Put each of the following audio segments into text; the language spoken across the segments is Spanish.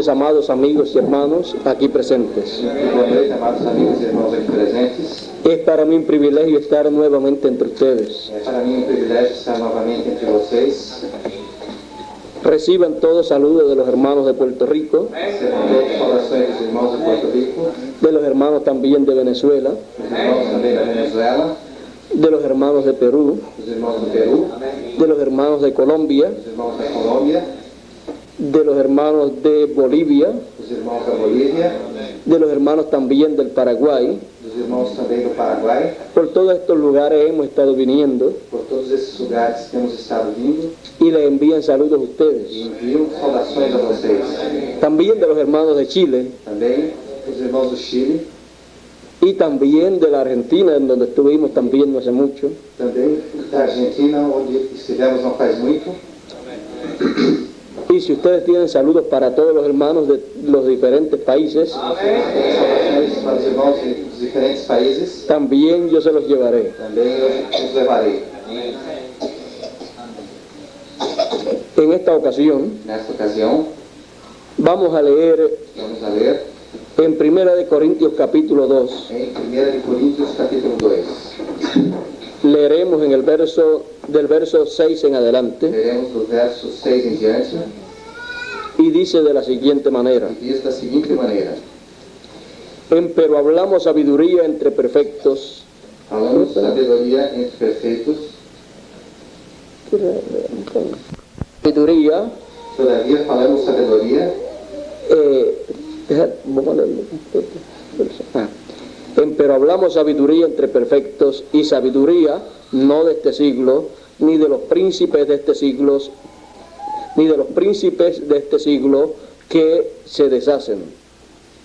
Amados amigos y hermanos aquí presentes. Boa noite, amados amigos e irmãos aqui presentes. Es para mí un privilegio estar nuevamente entre ustedes. É para mim um privilégio estar novamente entre vocês. Reciban todos saludos de los hermanos de Puerto Rico, Recebam todos saudações dos irmãos de Puerto Rico, de los hermanos también de Venezuela, dos irmãos também da Venezuela, de los hermanos de Perú, dos irmãos do Peru, de los hermanos de Colombia, dos irmãos da Colômbia, de los hermanos de Bolivia, dos irmãos da Bolívia, de los hermanos también del Paraguay. dos irmãos também do Paraguai. Por todos estos lugares hemos estado viniendo Por todos esses lugares que temos estado vindo y les envían saludos a e ustedes. envio saudações a vocês. También de los hermanos de Chile Também os irmãos do Chile, y también de la Argentina, en donde estuvimos también no hace mucho. também da Argentina, onde estivemos não faz muito. Y si ustedes tienen saludos para todos los hermanos de los diferentes países, Saudações para os irmãos dos diferentes países, también yo se los llevaré. também eu os levarei. En esta ocasión Nesta ocasião, vamos a leer vamos a ler en 1 de Corintios capítulo 2. em 1 de Coríntios capítulo 2. Leeremos en el del verso 6 en adelante Leremos dos versos 6 em diante y dice de la siguiente manera: e diz da seguinte maneira: Pero hablamos sabiduría entre perfectos. falamos sabedoria entre perfeitos, Sabiduría, todavia falamos sabedoria, pero hablamos sabiduría entre perfectos, y sabiduría no de este siglo, ni de los príncipes de este siglo, ni de los príncipes de este siglo que se deshacen,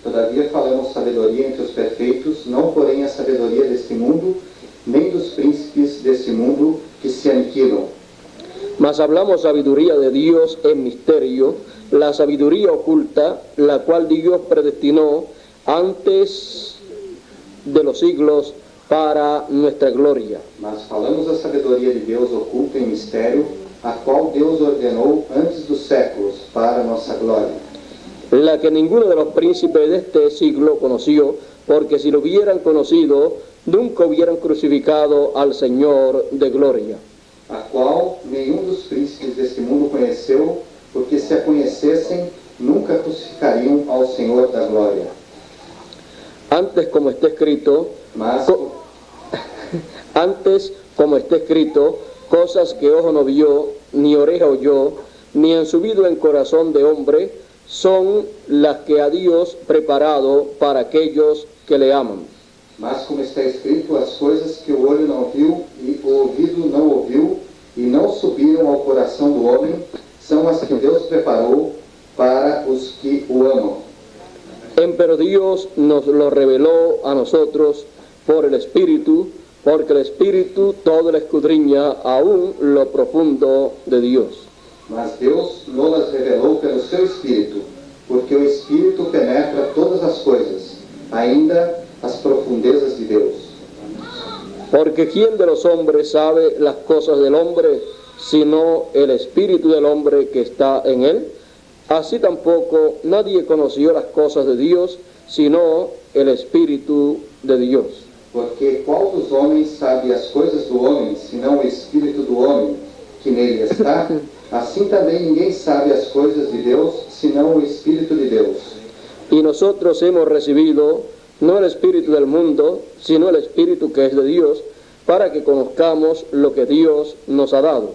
todavia falamos sabedoria entre os perfeitos, não porém a sabedoria deste mundo, nem dos príncipes deste mundo que se aniquilam. mas hablamos sabiduría de Dios en misterio, la sabiduría oculta, la cual Dios predestinó antes de los siglos para nuestra gloria. Mas falamos da sabedoria de Deus oculta em mistério, a qual Deus ordenou antes dos séculos para nossa glória, La que ninguno de los príncipes de este siglo conoció, porque si lo hubieran conocido, nunca hubieran crucificado al Señor de gloria. a qual nenhum dos príncipes deste mundo conheceu, porque se a conhecessem, nunca crucificariam ao Senhor da glória. Antes, como está escrito, Mas, como está escrito, cosas que ojo no vio, ni oreja oyó, ni han subido en corazón de hombre, son las que a Dios preparado para aquellos que le aman. mas como está escrito, as coisas que o olho não viu e o ouvido não ouviu e não subiram ao coração do homem, são as que Deus preparou para os que o amam. Pero Dios nos lo reveló a nosotros por el Espíritu, porque el Espíritu todo lo escudriña aún lo profundo de Dios. Mas Deus nos revelou pelo seu Espírito, porque o Espírito penetra todas as coisas, ainda as profundezas de Deus. Porque ¿quién de los hombres sabe las cosas del hombre, sino el Espíritu del hombre que está en él? Así tampoco nadie conoció las cosas de Dios, sino el Espíritu de Dios. Porque qual dos homens sabe as coisas do homem, senão o Espírito do homem que nele está? Assim também ninguém sabe as coisas de Deus, senão o Espírito de Deus. Y nosotros hemos recibido no el Espíritu del mundo, sino el Espíritu que es de Dios, para que conozcamos lo que Dios nos ha dado.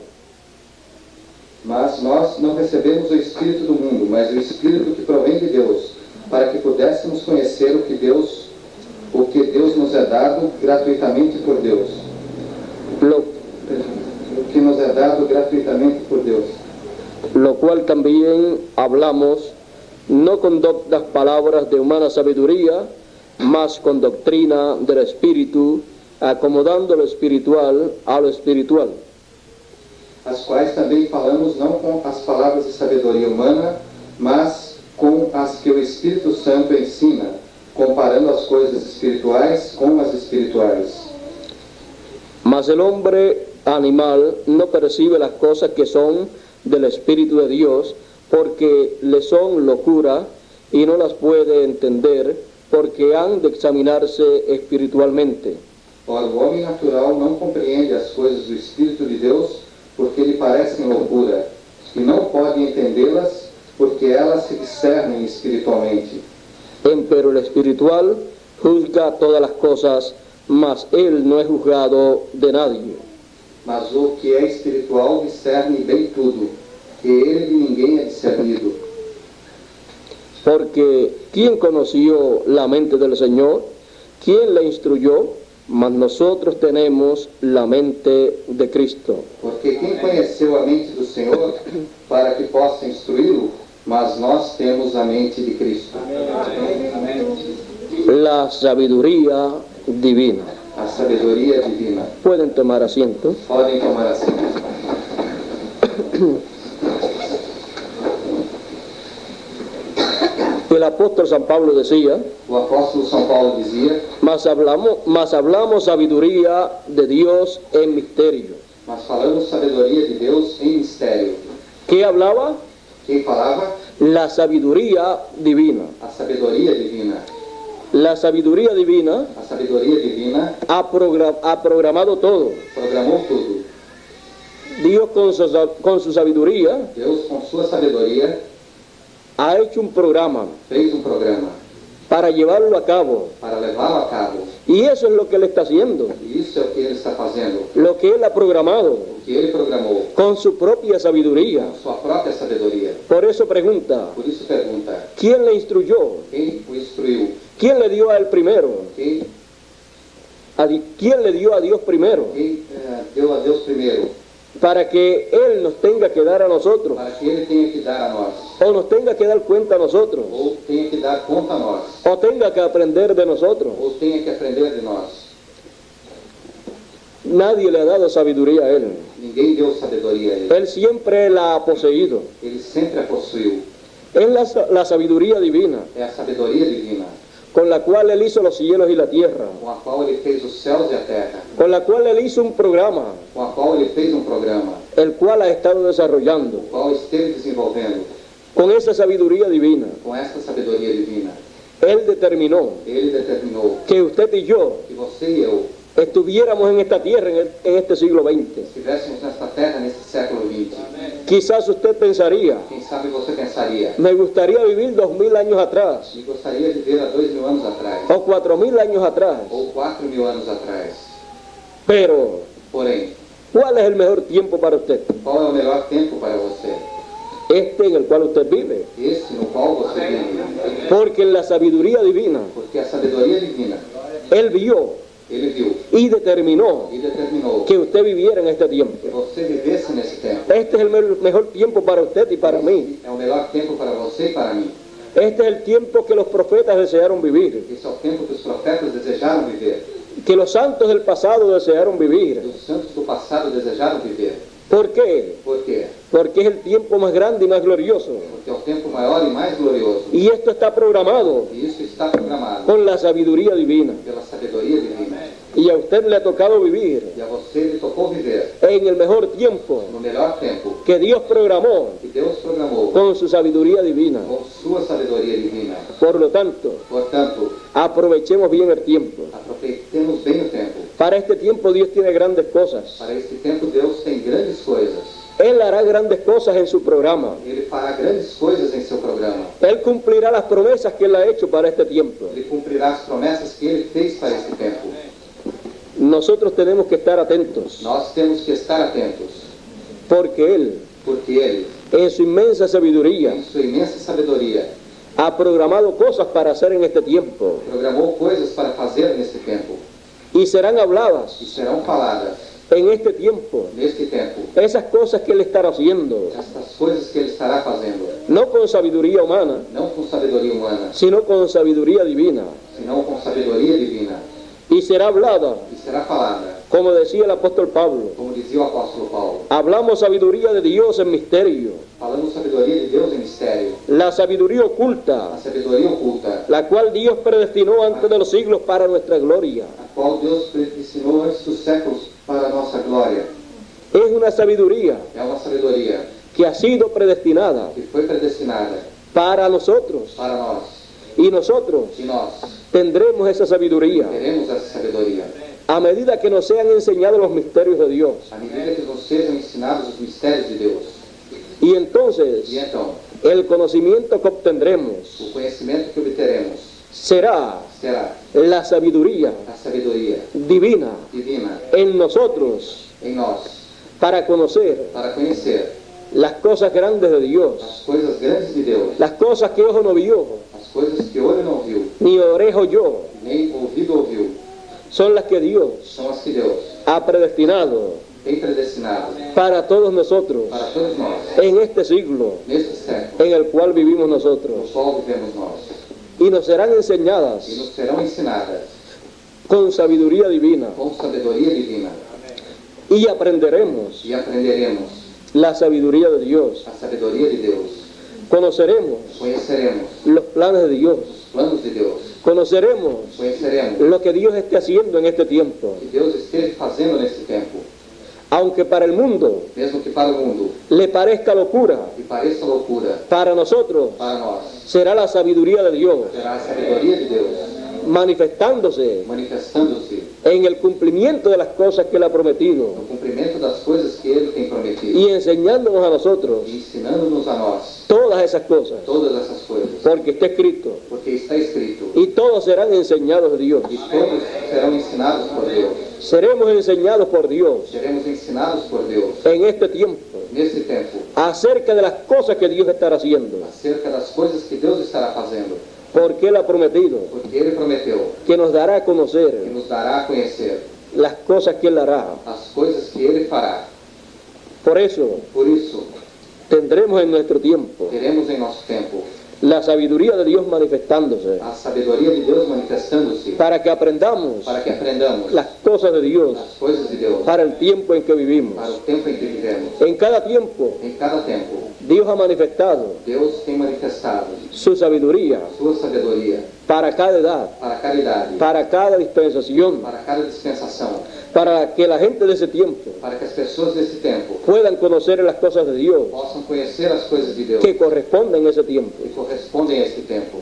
Mas nós não recebemos o Espírito do mundo, mas o Espírito que provém de Deus, para que pudéssemos conhecer o que Deus nos é dado gratuitamente por Deus. O que nos é dado gratuitamente por Deus. Lo cual también hablamos, no con doctas palabras de humana sabiduría, mas con doctrina del Espíritu, acomodando lo espiritual a lo espiritual. As quais também falamos não com as palavras de sabedoria humana, mas com as que o Espírito Santo ensina, comparando as coisas espirituais com as espirituais. Mas el hombre animal no percibe las cosas que son del Espíritu de Dios, porque le son locura y no las puede entender, porque han de examinarse espiritualmente. Ora, o homem natural não compreende as coisas do Espírito de Deus, porque lhe parecem loucura, e não pode entendê-las, porque elas se discernem espiritualmente. Empero el espiritual juzga todas las cosas, mas él no es juzgado de nadie. Mas o que é espiritual discerne bem tudo, e ele de ninguém é discernido. Porque ¿quién conoció la mente del Señor? ¿Quién la instruyó? Mas nosotros tenemos la mente de Cristo. Porque quem conheceu a mente do Senhor para que possa instruí-lo? Mas nós temos a mente de Cristo. La sabiduría divina. A sabedoria divina. Pueden tomar asiento. Podem tomar assento. El apóstol San Pablo decía, O apóstolo São Paulo dizia: mas hablamos sabiduría de Dios en misterio. mas falamos sabedoria de Deus em mistério. ¿Qué hablaba? Quem falava? La sabiduría divina. A sabedoria divina. La sabiduría divina A sabedoria divina ha programado todo. programou tudo. Dios con su sabiduría Deus, com sua sabedoria, ha hecho un programa fez um programa para llevarlo a cabo. para levá-lo a cabo. Y eso es lo que Él está haciendo, E isso é o que ele está fazendo. lo que Él ha programado O que ele programou con su propia sabiduría. com sua própria sabedoria. Por eso pregunta, Por isso pergunta: ¿quién le instruyó? quem o instruiu? ¿Quién le dio a Él primero? Quem ¿Quién le dio a Dios primero? deu a Deus primeiro? Para que Él nos tenga que dar a nosotros, Para que ele tenha que dar a nós, o nos tenga que dar cuenta a nosotros, ou tenha que dar conta a nós, o tenga que aprender de nosotros. ou tenha que aprender de nós. Nadie le ha dado sabiduría a Él. Ninguém deu sabedoria a ele. Él siempre la ha poseído. Ele sempre a possuiu. Es la sabiduría divina, É a sabedoria divina, con la cual Él hizo los cielos y la tierra, com a qual ele fez os céus e a terra, con la cual Él hizo un programa, com a qual ele fez um programa, el cual ha estado desarrollando. o qual esteve desenvolvendo. Con esa sabiduría divina, Com esta sabedoria divina, Él determinó ele determinou que usted y yo que você e eu estuviéramos en esta tierra en este siglo XX. estivéssemos nesta terra neste século XX. Quizás usted pensaría, Quem sabe você pensaria: me gustaría vivir 2000 años atrás, e gostaria de ver há 2000 anos atrás, o 4000 años atrás, ou 4000 anos atrás. pero Porém, ¿cuál es el mejor tiempo para usted? qual é o melhor tempo para você? Este en el cual usted vive. Este no qual você vive. Porque en la sabiduría divina, Porque a sabedoria divina, Él vio ele viu y determinó e determinou que usted viviera en este tiempo. que você vivesse nesse tempo. Este es el mejor tiempo para usted y para mí. É o melhor tempo para você e para mim. Este es el tiempo que los profetas desearon vivir, Esse é o tempo que os profetas desejaram viver, que los santos del pasado desearon que vivir. os santos do passado desejaram viver. ¿Por qué? Por quê? Porque es el tiempo más grande y más glorioso. Porque é o tempo maior e mais glorioso. Y esto está programado E isso está programado con la sabiduría divina. pela sabedoria divina. Y a usted le ha tocado vivir E a você lhe tocou viver en el mejor tiempo no melhor tempo que Dios programó que Deus programou con su sabiduría divina. com sua sabedoria divina. Por lo tanto, Portanto, aprovechemos bien el tiempo. aproveitemos bem o tempo. Para este tiempo Dios tiene grandes cosas. Para este tempo, Deus tem grandes coisas. Él hará grandes cosas en su programa. Ele fará grandes coisas em seu programa. Él cumplirá las promesas que Él ha hecho para este tiempo. Ele cumprirá as promessas que ele fez para este tempo. Nosotros tenemos que estar atentos, Nós temos que estar atentos, porque Él, porque ele, en su inmensa sabiduría, em sua imensa sabedoria, ha programado cosas para hacer en este tiempo programou coisas para fazer neste tempo y serán e habladas serão faladas en este tiempo. neste tempo. Esas cosas que Él estará haciendo, Estas coisas que ele estará fazendo, no con sabiduría humana, não com sabedoria humana, sino con sabiduría divina. senão com sabedoria divina. Y será hablada, E será falada, como decía el apóstol Pablo. como dizia o apóstolo Paulo. Hablamos sabiduría de Dios en misterio, Falamos sabedoria de Deus em mistério, la sabiduría a oculta, sabedoria oculta, la cual Dios predestinó antes de los siglos para nuestra gloria. a qual Deus predestinou antes dos séculos para a nossa glória. Es una sabiduría É uma sabedoria que ha sido predestinada que foi predestinada para nosotros, para nós. y nosotros E nós tendremos esa sabiduría teremos essa sabedoria. a medida que nos sean enseñados los misterios de Dios. À medida que nos sejam ensinados os mistérios de Deus. Y entonces E então, el conocimiento que obtendremos o conhecimento que obteremos será será la sabiduría a sabedoria divina divina en nosotros em nós, para conocer para conhecer las cosas grandes de Dios, as coisas grandes de Deus, las cosas que ojo no vio, as coisas que olho não viu, ni oreja oyó, nem ouvido ouviu, son las que Dios são as que Deus ha predestinado tem predestinado para todos nosotros para todos nós, en este siglo neste século, en el cual vivimos no nosotros, qual vivemos nós, y nos serán e enseñadas nos serão ensinadas con sabiduría divina, com sabedoria divina, y aprenderemos e aprenderemos la sabiduría de Dios, a sabedoria de Deus, conoceremos conheceremos los planes de Dios, os planos de Deus, conoceremos conheceremos lo que Dios esté haciendo en este tiempo, o que Deus esteja fazendo nesse tempo, aunque para el mundo mesmo que para o mundo le parezca locura, e pareça loucura, para nosotros para nós será la sabiduría de Dios será a sabedoria de Deus manifestándose manifestando-se en el cumplimiento de las cosas que Él ha prometido no cumprimento das coisas que Ele tem prometido y enseñándonos a nosotros e ensinando-nos a nós todas esas cosas, todas essas coisas, porque está escrito, porque está escrito, y todos serán enseñados de Dios. e todos serão ensinados por Deus. Seremos enseñados por Dios Seremos ensinados por Deus en este tiempo nesse tempo acerca de las cosas que Dios estará haciendo, acerca das coisas que Deus estará fazendo, porque Él ha prometido porque Ele prometeu que nos dará a que conocer nos dará a conhecer las cosas que Él hará. as coisas que Ele fará. Por eso Por isso, tendremos en nuestro tiempo teremos em nosso tempo la sabiduría de Dios manifestándose a sabedoria de Deus manifestando-se para que aprendamos para que aprendamos las cosas de Dios as coisas de Deus para el tiempo en que vivimos. para o tempo em que vivemos. En cada tiempo Em cada tempo, Dios ha manifestado Deus tem manifestado su sabiduría sua sabedoria para cada edad, para cada idade, para cada dispensación, para cada dispensação, para que la gente de ese tiempo para que as pessoas desse tempo puedan conocer las cosas de Dios possam conhecer as coisas de Deus que corresponden a ese tiempo. que correspondem a esse tempo.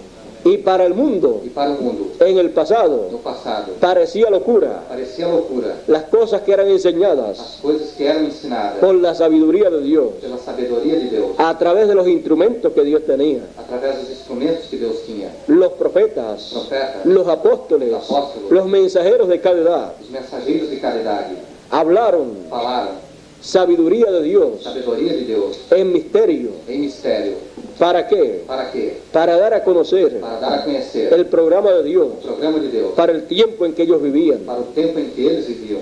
Y para el mundo, E para o mundo, en el pasado, no passado, parecía locura parecia loucura las cosas que eran enseñadas as coisas que eram ensinadas por la sabiduría de Dios pela sabedoria de Deus, a través de los instrumentos que Dios tenía, através dos instrumentos que Deus tinha, los profetas, profetas, los apóstoles, los mensajeros de cada edad, os mensageiros de cada idade, hablaron falaram sabiduría de Dios sabedoria de Deus en misterio. em mistério. ¿Para qué? Para quê? Para dar a conocer Para dar a conhecer el programa de Dios o programa de Deus para el tiempo en que ellos vivían. para o tempo em que eles viviam.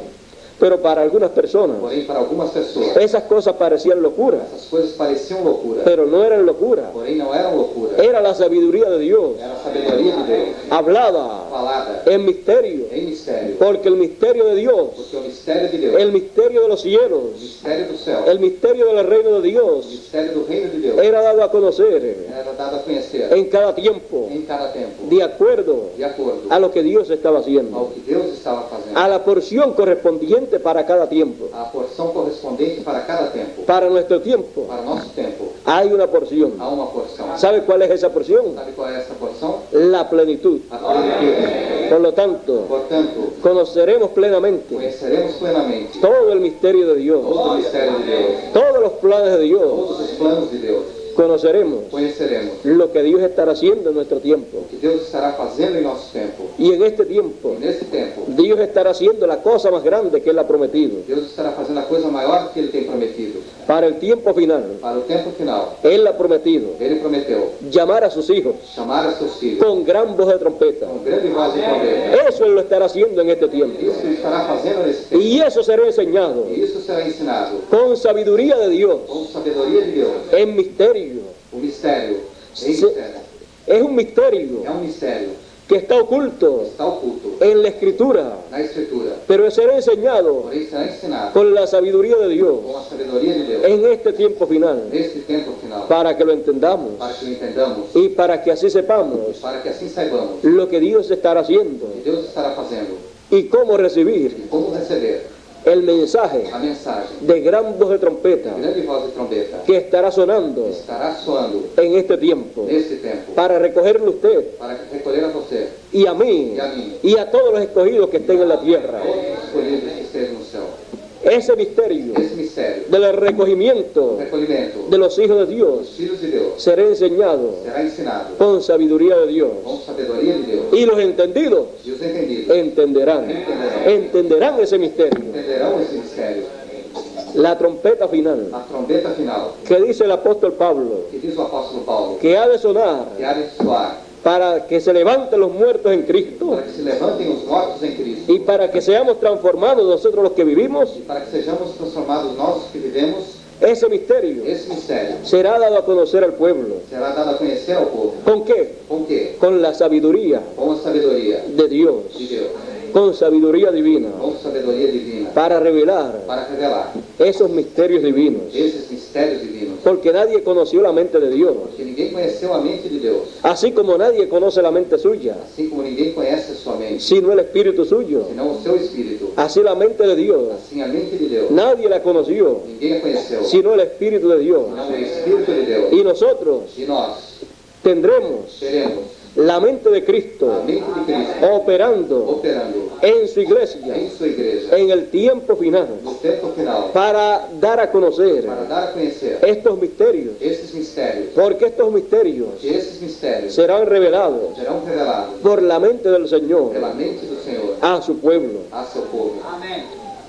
Pero para algunas personas Porém, para algumas pessoas, esas cosas parecían locura, essas coisas pareciam loucura, pero no eran locura. porém não eram loucura. Era la sabiduría de Dios Era a sabedoria de Deus, hablada falada en misterio, em mistério. porque el misterio de Dios, Porque o mistério de Deus, el misterio de los o cielos, mistério do céu, el misterio del reino de o Dios mistério do reino de Deus, era dado a conocer era dado a conhecer en cada tiempo, em cada tempo, de acuerdo de acordo a lo que Dios estaba ao haciendo, que Deus estava fazendo, a la porción correspondiente para cada tiempo. a porção correspondente para cada tempo. Para nuestro tiempo Para nosso tempo, hay una porción. há uma porção. ¿Sabe cuál es esa porción? Sabe qual é essa porção? La plenitud. A plenitude. Por lo tanto, Portanto, conoceremos plenamente conheceremos plenamente todo el misterio de Dios, todo o mistério de Deus, todos los planes de Dios. todos os planos de Deus. Conoceremos Conheceremos lo que Dios estará haciendo en nuestro tiempo. o que Deus estará fazendo em nosso tempo. Y en este tiempo, E nesse tempo, Dios estará haciendo la cosa más grande que Él ha prometido. Deus estará fazendo a coisa maior que Ele tem prometido. Para el tiempo final, Para o tempo final, Él ha prometido Ele prometeu llamar a sus hijos chamar a seus filhos con gran voz de trompeta. com grande voz de poder. Eso Él lo estará haciendo en este tiempo. Isso Ele estará fazendo nesse tempo. Y eso será enseñado E isso será ensinado con sabiduría de Dios, com sabedoria de Deus. en misterio. O mistério, Se- mistério. Es un misterio É um mistério que está oculto que está oculto en la Escritura, na Escritura, pero será enseñado porém será ensinado con la sabiduría de Dios com a sabedoria de Deus en este tiempo final, neste tempo final, para que lo entendamos para que o entendamos y para que así sepamos para que assim saibamos lo que Dios estará haciendo o que Deus estará fazendo y cómo recibir e como receber el mensaje a mensagem de gran voz de trompeta de grande voz de trombeta que estará sonando estará soando en este tiempo neste tempo para recogerle usted para recolher a você, y a mí y a todos los escogidos que estén en la tierra. todos os escolhidos que estejam no céu. Ese misterio Esse mistério del recogimiento recolhimento de los hijos de dos Dios filhos de Deus será enseñado será ensinado con sabiduría de Dios. com sabedoria de Deus, Y los entendidos e os entendidos entenderán esse misterio. entenderão esse mistério. La trompeta final, A trombeta final, que dice el apóstol Pablo, que diz o apóstolo Paulo, que ha de sonar que há de soar para que se levanten los muertos en Cristo para que se levantem os mortos em Cristo y para que seamos transformados nosotros los que vivimos, e para que sejamos transformados nós que vivemos. ese misterio Esse mistério será dado a conocer al pueblo. será dado a conhecer ao povo. ¿Con qué? Com quê? Con la sabiduría Com a sabedoria de Dios, de Deus, con sabiduría divina, com sabedoria divina, para revelar para revelar esos misterios divinos. esses mistérios divinos. Porque nadie conoció la mente de Dios, Porque ninguém conheceu a mente de Deus, así como nadie conoce la mente suya, assim como ninguém conhece a sua mente, sino el Espíritu suyo. senão o seu espírito. Así la mente de Dios, Assim a mente de Deus, nadie la conoció, ninguém a conheceu, sino el Espíritu de Dios. senão o espírito de Deus. Y nosotros E nós tendremos teremos la mente de a Cristo mente de Cristo operando operando en su iglesia em sua igreja en el tiempo final no tempo final para dar a conocer para dar a conhecer estos misterios, esses mistérios, porque estos misterios que esses mistérios serán revelados serão revelados por la mente del Señor pela mente do Senhor a su pueblo. a seu povo.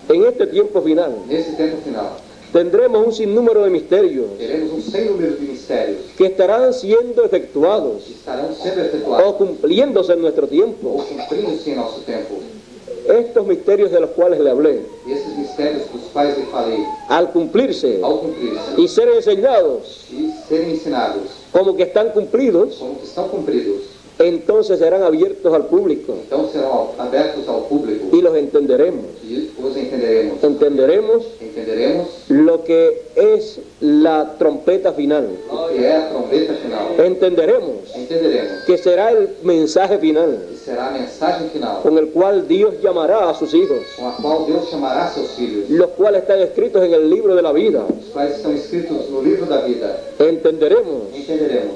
En este tiempo final Nesse tempo final, tendremos un sinnúmero de misterios teremos um sem número de mistérios que estarán siendo efectuados que estarão sendo efetuados o cumpliéndose en nuestro ou tiempo. cumprindo-se em nosso tempo. Estos misterios de los cuales le hablé, E esses mistérios dos quais lhe falei, al cumplirse ao cumprir-se y ser enseñados e serem ensinados como que están cumplidos, como que estão cumpridos, entonces serán abiertos al público então serão abertos ao público y los entenderemos. e os entenderemos. Entenderemos lo que es la trompeta final. O que é a trombeta final. Entenderemos Entenderemos que será el mensaje final que será a mensagem final, con el cual Dios llamará a sus hijos, com a qual Deus chamará seus filhos, los cuales están escritos en el libro de la vida. os quais estão escritos no livro da vida. Entenderemos Entenderemos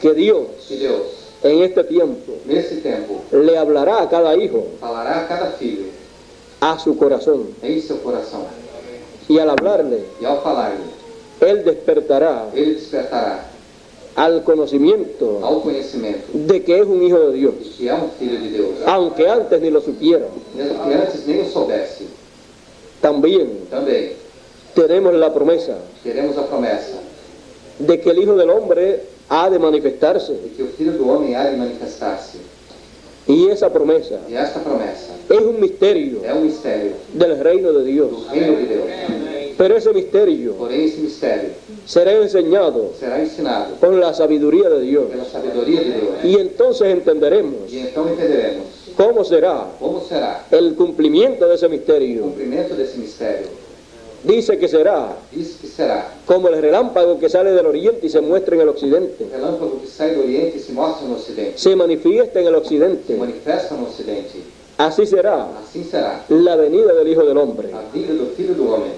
que Dios que Deus, en este tiempo nesse tempo, le hablará a cada hijo falará a cada filho a su corazón, em seu coração. y al hablarle, E ao falar-lhe, Él despertará ele despertará al conocimiento ao conhecimento de que es un hijo de Dios, de que é um filho de Deus, aunque antes ni lo supiera. mesmo que antes nem o soubesse. También Também tenemos la promesa teremos a promessa de que el Hijo del Hombre ha de manifestarse, de que o Filho do Homem há de manifestar-se. y esa promesa E esta promessa es un misterio é um mistério del reino de Dios. do reino de Deus. Pero ese misterio Porém, esse mistério será enseñado será ensinado con la sabiduría de Dios, pela sabedoria de Deus. y entonces entenderemos E então entenderemos cómo será como será el cumplimiento de ese o misterio. cumprimento desse mistério. Dice que será Diz que será como el relámpago que sale del oriente y se muestra en el occidente, o relâmpago que sai do Oriente e se mostra no Ocidente, se manifiesta en el se occidente. manifesta no Ocidente. Así será Assim será la venida del Hijo del Hombre. a vida do Filho do Homem.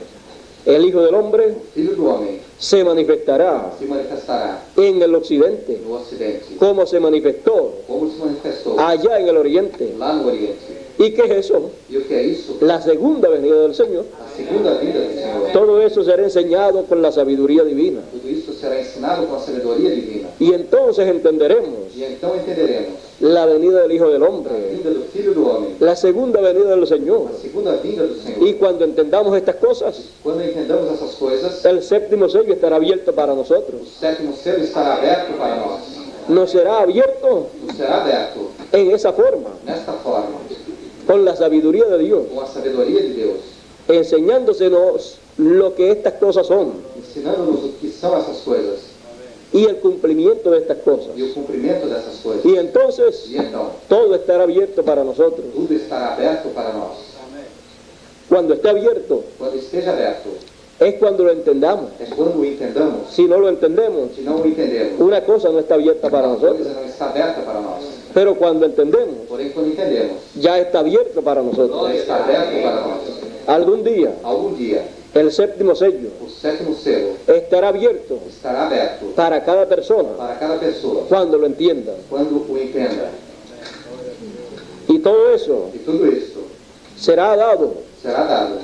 El Hijo del Hombre O Filho do Homem se manifestará se manifestará en el occidente, no Ocidente, como se manifestó como se manifestou allá en el oriente. lá no Oriente. ¿Y qué es eso? E o que é isso? La segunda venida del Señor. A segunda vinda do Senhor. Todo eso será enseñado con la sabiduría divina. Tudo isso será ensinado com a sabedoria divina. Y entonces entenderemos E então entenderemos la venida del Hijo del a Hombre, vinda do Filho do Homem, la segunda venida del Señor. a segunda vinda do Senhor. Y cuando entendamos estas cosas, Quando entendamos essas coisas, el séptimo sello estará abierto para o nosotros. sétimo selo estará aberto para nós. Nos será abierto Nos será aberto en esa forma, nesta forma, con la sabiduría de Dios, com a sabedoria de Deus, enseñándosenos lo que estas cosas son ensinando-nos o que são essas coisas y el cumplimiento de estas cosas. e o cumprimento dessas coisas. Y entonces E então, todo estará abierto para nosotros. tudo estará aberto para nós. Cuando esté abierto Quando esteja aberto, es cuando lo entendamos. é quando o entendamos. Si no lo entendemos, Se não o entendemos, una cosa no está abierta para a nosotros. coisa não está aberta para nós. Pero cuando entendemos, Porém, quando entendemos, ya está abierto para nosotros. já está aberto para nós. Algún día, algum dia, el séptimo sello o sétimo selo estará abierto estará aberto para cada persona para cada pessoa, cuando lo entienda. quando o entenda. Y todo eso E tudo isso será dado será dado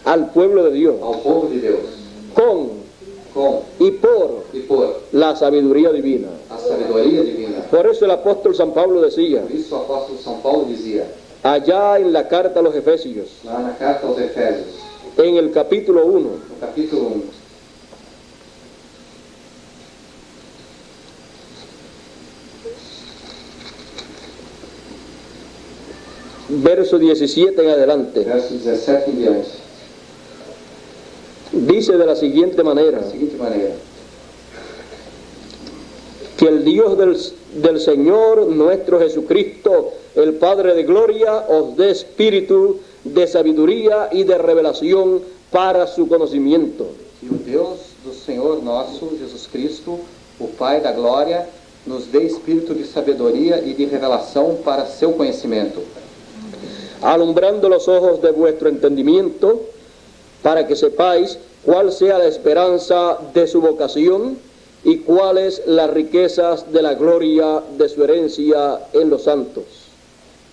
al pueblo de Dios ao povo de Deus, con com y por e por la sabiduría divina. a sabedoria divina. Por eso el apóstol San Pablo decía, Por isso o apóstolo São Paulo dizia, allá en la carta a los Efesios, lá na carta aos Efésios, en el capítulo 1, no capítulo 1, verso 17 en adelante, verso 17 em diante, dice de la siguiente manera, da seguinte maneira: que el Dios del Señor nuestro Jesucristo, el Padre de gloria, os dé espíritu de sabiduría y de revelación para su conocimiento. Que o Deus do Senhor nosso, Jesus Cristo, o Pai da glória, nos dê espírito de sabedoria e de revelação para seu conhecimento, Alumbrando los ojos de vuestro entendimiento, para que sepáis cuál sea la esperanza de su vocación y cuáles las riquezas de la gloria de su herencia en los santos.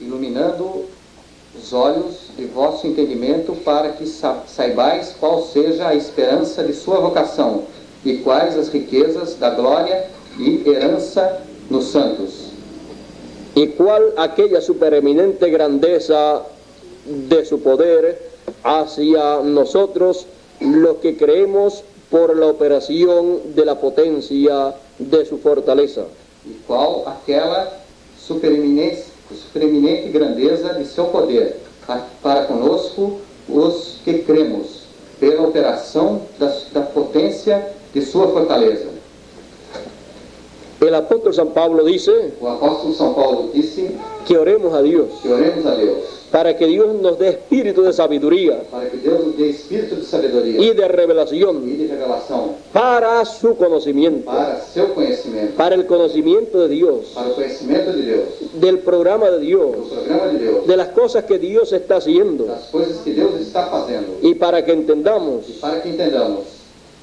iluminando os olhos de vosso entendimento para que saibais qual seja a esperança de sua vocação e quais as riquezas da glória e herança nos santos, Y cuál aquella supereminente grandeza de su poder hacia nosotros, los que creemos por la operación de la potencia de su fortaleza. e qual aquela supereminente grandeza de seu poder para conosco os que cremos pela operação da potência de sua fortaleza. El apóstol San Pablo dice O apóstolo São Paulo disse que oremos a Dios que oremos a Deus para que Dios nos dé espíritu de sabiduría para que Deus nos dê espírito de sabedoria y de e revelación de revelação para su conocimiento, para seu conhecimento, para el conocimiento de Dios, para o conhecimento de Deus, del programa de do Dios, programa de Deus, de las cosas que Dios está haciendo, das coisas que Deus está fazendo y para que entendamos e para que entendamos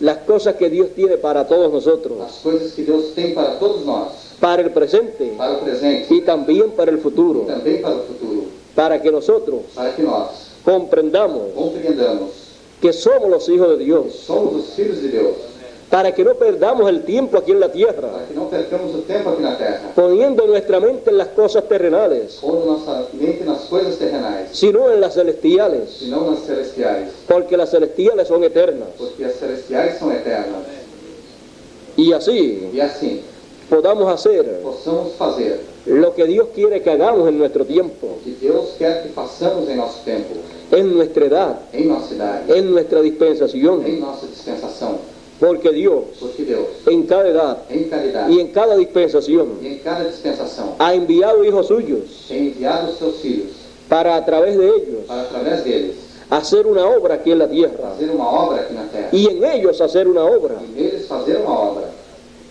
las cosas que Dios tiene para todos nosotros, as coisas que Deus tem para todos nós, para el presente para o presente y también para el e futuro, também para o futuro, para que nosotros para que nós comprendamos compreendamos que somos los hijos de que Dios, somos os filhos de Deus, para que no perdamos el tiempo aquí en la tierra, para que não percamos o tempo aqui na terra, poniendo nuestra mente en las cosas terrenales, pondo nossa mente nas coisas terrenais, sino en las celestiales, e não nas celestiais, porque las celestiales son eternas. porque as celestiais são eternas. Y así E assim, podamos hacer possamos fazer lo que Dios quiere que hagamos en nuestro tiempo, o que Deus quer que façamos em nosso tempo, en nuestra edad, em nossa idade, en nuestra dispensación, em nossa dispensação, porque Dios porque Deus, en cada edad em cada idade y en cada dispensación e em cada dispensação, ha enviado hijos suyos tem enviado os seus filhos para a través de ellos para, através deles, hacer una obra aquí en la tierra fazer uma obra aqui na terra, y en ellos hacer una obra. e neles fazer uma obra.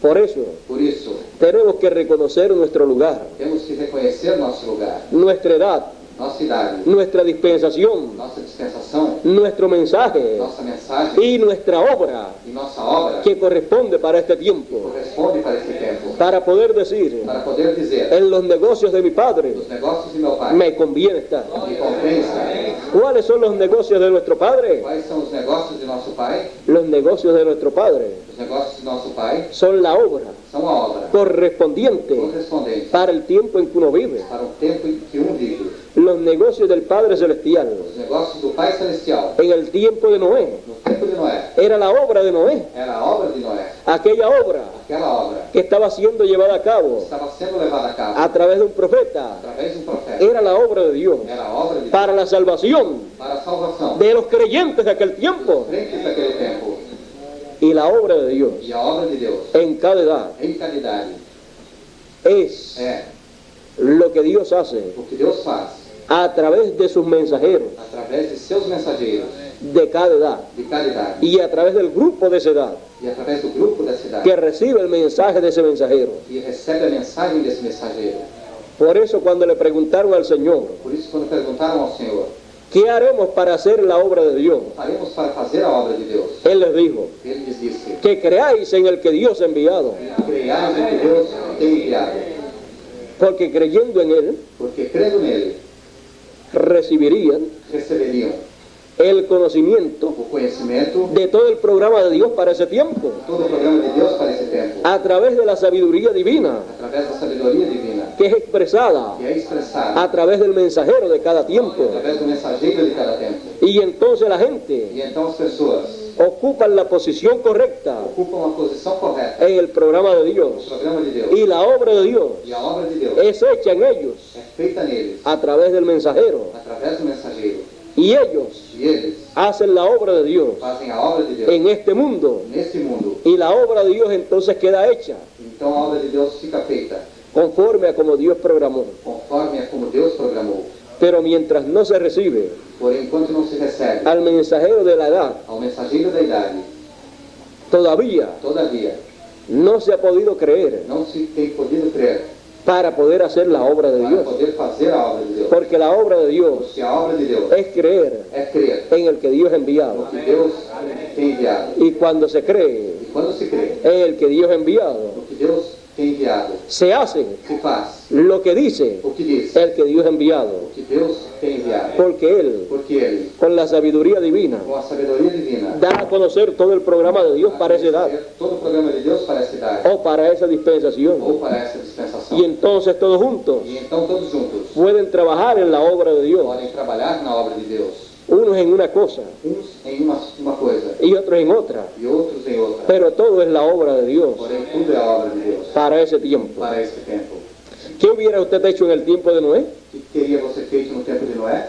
Por eso Por isso, tenemos que reconocer nuestro lugar, temos que reconhecer nosso lugar, nuestra edad, nossa idade, nuestra dispensación, nossa dispensação, nuestro mensaje nossa mensagem y nuestra obra e nossa obra que corresponde para este tiempo, corresponde para este tempo, para poder decir, para poder dizer, en los negocios de mi Padre os negócios de meu Pai, me conviene estar. me compensa. ¿Cuáles son los negocios de nuestro Padre? Quais são os negócios de nosso Pai? Los negocios de nuestro Padre Os negócios de nosso Pai son la obra são a obra correspondiente correspondente para el tiempo en que uno vive. para o tempo em que vive. Los negocios del Padre Celestial Os negócios do Pai Celestial, en el tiempo de Noé no tempo de Noé, era la obra de Noé, era a obra de Noé, aquella obra aquela obra que estaba siendo llevada a cabo estava sendo levada a cabo a través de un profeta, através de um profeta, era la obra de Dios era a obra de Deus para la salvación para a salvação de los creyentes de aquel tiempo, crentes daquele tempo, y la obra de Dios e a obra de Deus en cada edad em cada idade es é lo que Dios hace o que Deus faz a través de sus mensajeros através de seus mensageiros de cada edad de cada idade y a través del grupo de esa edad e através do grupo dessa idade que recibe el mensaje de ese mensajero. e recebe a mensagem desse mensageiro. Por eso cuando le preguntaron al Señor, Por isso, quando perguntaram ao Senhor, ¿qué haremos para hacer la obra de Dios? Faremos para fazer a obra de Deus. Él les dijo, Ele lhes disse: que creáis en el que Dios ha enviado, Creiais em que Deus tem enviado, porque creyendo en Él, porque crendo nele, recibirían receberiam el conocimiento o conhecimento, de todo el programa de Dios para ese tiempo, todo o programa de Deus para esse tempo, a través de la sabiduría divina, através da sabedoria divina, que es expresada que é expressada a través del mensajero de cada tiempo. através do mensageiro de cada tempo. Y entonces la gente E então as pessoas ocupan la posición correcta ocupam a posição correta en el programa de no Dios, programa de Deus. y la obra de Dios E a obra de Deus es hecha en ellos é feita neles, a través del mensajero, através do mensageiro. y ellos E eles hacen la obra de Dios fazem a obra de Deus en este mundo, neste mundo. y la obra de Dios entonces queda hecha Então a obra de Deus fica feita conforme a como Dios programó. conforme a como Deus programou. Pero mientras no se recibe Porém, enquanto não se recebe al mensajero de la edad, ao mensageiro da idade, todavía todavía no se ha podido creer não se tem podido crer para poder hacer la obra de para Dios. poder fazer a obra de Deus. Porque la obra de Dios Porque a obra de Deus es creer é crer en el que Dios ha enviado. no que Deus tem enviado. Y cuando se cree E quando se crê en el que Dios ha enviado, no que Deus tem enviado, se hace se faz lo que dice o que diz, el que Dios ha enviado. o que Deus tem enviado. Porque Él, Porque Ele, con la sabiduría divina, com a sabedoria divina, da a conocer todo el programa de Dios para esa edad todo o programa de Deus para essa idade o para esa dispensación. ou para essa dispensação. Y entonces todos juntos E então todos juntos pueden trabajar en la obra de Dios, podem trabalhar na obra de Deus, unos en una cosa uns em uma coisa y otros en otra, e outros em outra. pero todo es la obra de Dios Porém, tudo é a obra de Deus para ese tiempo. para este tempo. ¿Qué hubiera usted hecho en el tiempo de Noé? O que teria você feito no tempo de Noé?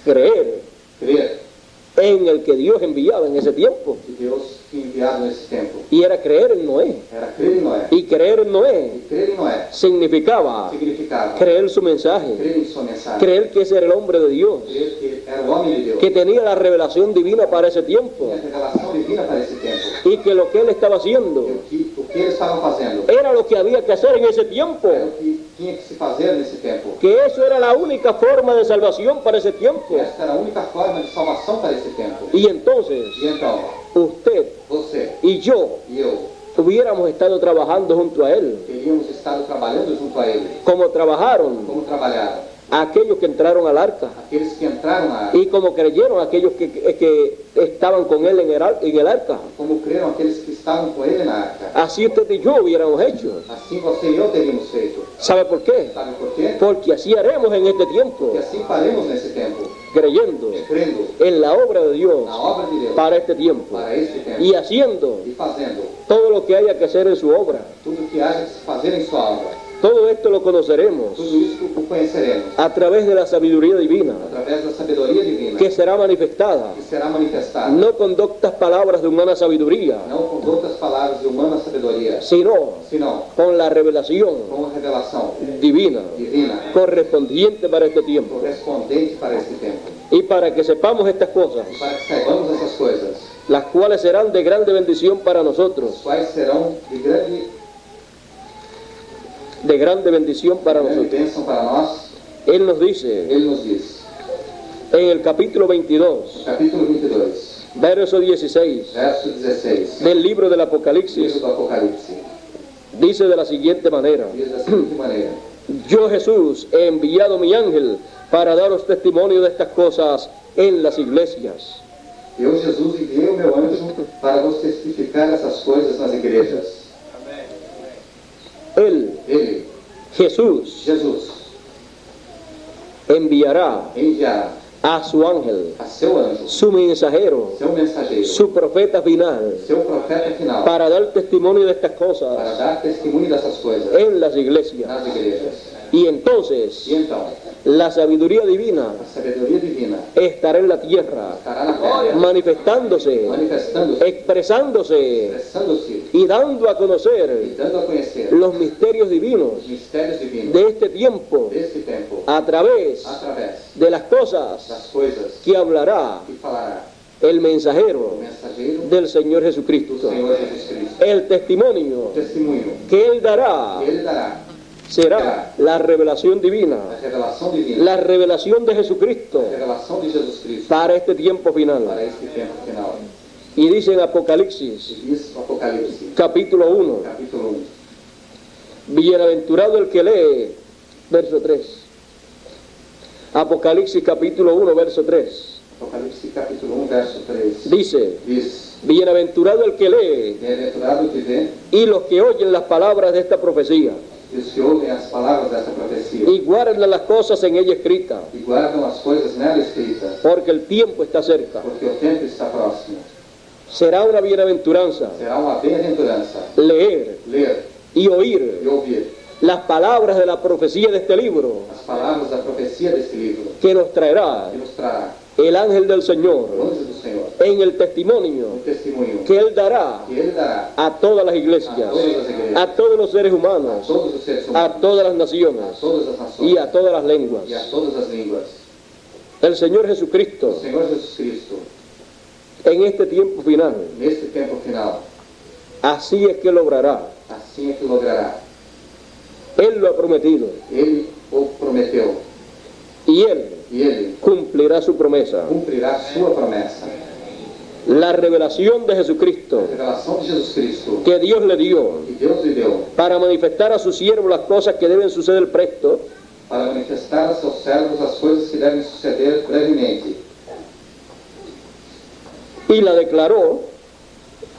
Creer Crer en el que Dios enviaba en ese tiempo. que Deus tinha enviado nesse tempo. Y era creer en Noé. Era crer em Noé. Y creer en Noé E crer em Noé significaba significava creer su mensaje, crer em sua mensagem, creer que ese era el hombre de Dios, crer que era o homem de Deus, que tenía la revelación divina para ese tiempo, tinha a revelação divina para esse tempo. y que lo que él estaba haciendo E o que eles estavam fazendo era lo que había que hacer en ese tiempo, era o que tinha que se fazer nesse tempo. que eso era la única forma de salvación para ese tiempo. Que esta era a única forma de salvação para esse tempo. Y entonces E então, usted você y yo e eu hubiéramos estado trabajando junto a él, teríamos estado trabalhando junto a Ele. como trabajaron Como trabalharam aquellos que entraron al arca, aqueles que entraram na arca, y como creyeron aquellos que estaban con él en el arca. como creram aqueles que estavam com Ele na arca. Así usted y yo hubiéramos hecho. Assim você e eu teríamos feito. ¿Sabe por qué? Sabe por quê? Porque así haremos en este tiempo, Porque assim faremos nesse tempo, creyendo crendo en la obra de Dios na obra de Deus para este tiempo, para este tempo y haciendo e fazendo todo lo que haya que hacer en su obra. tudo o que haja de se fazer em sua obra. Todo esto lo conoceremos Tudo isso o conheceremos a través de la sabiduría divina, através da sabedoria divina que será manifestada que será manifestada, no con doctas palabras de humana sabiduría, não com outras palavras de humana sabedoria, sino senão con la revelación com a revelação divina divina correspondiente para este tiempo. correspondente para este tempo. Y para que sepamos estas cosas, E para que saibamos essas coisas, las cuales serán de grande bendición para as nosotros, quais serão de de grande bendición para grande nosotros. bênção para nós, Él nos dice Ele nos diz, en el capítulo 22, no capítulo 22, verso 16 verso 16, del libro del livro Apocalipsis, do Apocalipse, dice de la siguiente manera: diz da seguinte maneira: yo Jesús he enviado mi ángel para daros testimonio de estas cosas en las iglesias. Eu, Jesus, enviei o meu anjo para vos testificar essas coisas nas igrejas. Él, Ele, Jesús, Jesus, enviará enviará a su ángel, a seu anjo, su mensajero, seu mensageiro, su profeta final, seu profeta final, para dar testimonio de estas para cosas dar testemunho dessas coisas en las iglesias. nas igrejas. Y entonces E então, la sabiduría divina a sabedoria divina estará en la tierra, estará na terra, manifestándose, manifestando-se, expresándose expressando-se y dando a e conocer dando a conhecer los misterios divinos os mistérios divinos de este tiempo deste tempo, a través através de las cosas das coisas que hablará que falará el o mensajero mensageiro del Señor do Jesucristo. Senhor Jesus Cristo. El testimonio O testemunho que Él dará que Ele dará, será la revelación divina, a revelação divina, la revelación de a Jesucristo, revelação revelação de Jesus Cristo para este tiempo final. para este tempo final. Y dice en Apocalipsis, E diz o Apocalipse, capítulo 1, capítulo 1. bienaventurado el que lee, verso 3. Apocalipsis capítulo 1, verso 3. Apocalipse capítulo 1, verso 3. Dice, Diz, bienaventurado el que lee bem-aventurado o que vê y los que oyen las palabras de esta profecía e os que ouvem as palavras desta profecia y guardan las cosas en ella escritas, e guardam as coisas nela escritas, porque el tiempo está cerca. porque o tempo está próximo. Será una bienaventuranza Será uma bem-aventurança leer ler y oír e ouvir las palabras de la profecía de este libro as palavras da profecia deste livro, que nos traerá que nos trará el ángel del Señor o anjo do Senhor, en el testimonio um testemunho que Él dará que Ele dará a todas las iglesias, a todos los seres a humanos, todos os seres a humanos, todas las a naciones todas as nações y a todas las lenguas. e a todas as línguas. El Señor O Jesucristo, Senhor Jesus Cristo, en este tiempo final, neste tempo final, así es que logrará. assim é que logrará. Él lo ha prometido Ele o prometeu y Él e Ele cumplirá su promesa. cumprirá sua promessa. La revelación de A Jesucristo revelação de Jesus Cristo que Dios le dio que Deus lhe deu para manifestar a su siervo las cosas que deben suceder presto, para manifestar a seus servos as coisas que devem suceder brevemente.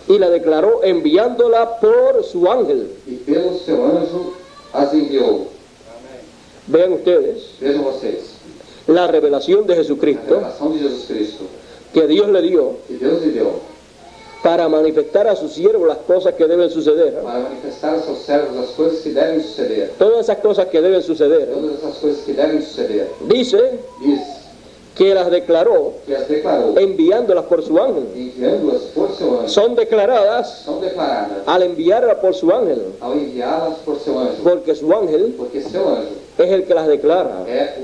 y la declaró enviándola por su ángel. E pelo seu anjo as enviou. Vean ustedes Vejam vocês, la revelación de a Jesucristo revelação de Jesus Cristo que Dios le dio que Deus lhe deu para manifestar a su siervo las cosas que deben suceder. para manifestar a seus servos as coisas que devem suceder. Todas esas cosas que deben suceder. Todas essas coisas que devem suceder. Dice Diz que las declaró que as declarou, enviándolas por su ángel. enviando-as por seu anjo. Son declaradas São declaradas al enviarlas por su ángel, ao enviá-las por seu anjo, porque su ángel porque seu anjo es el que las declara, é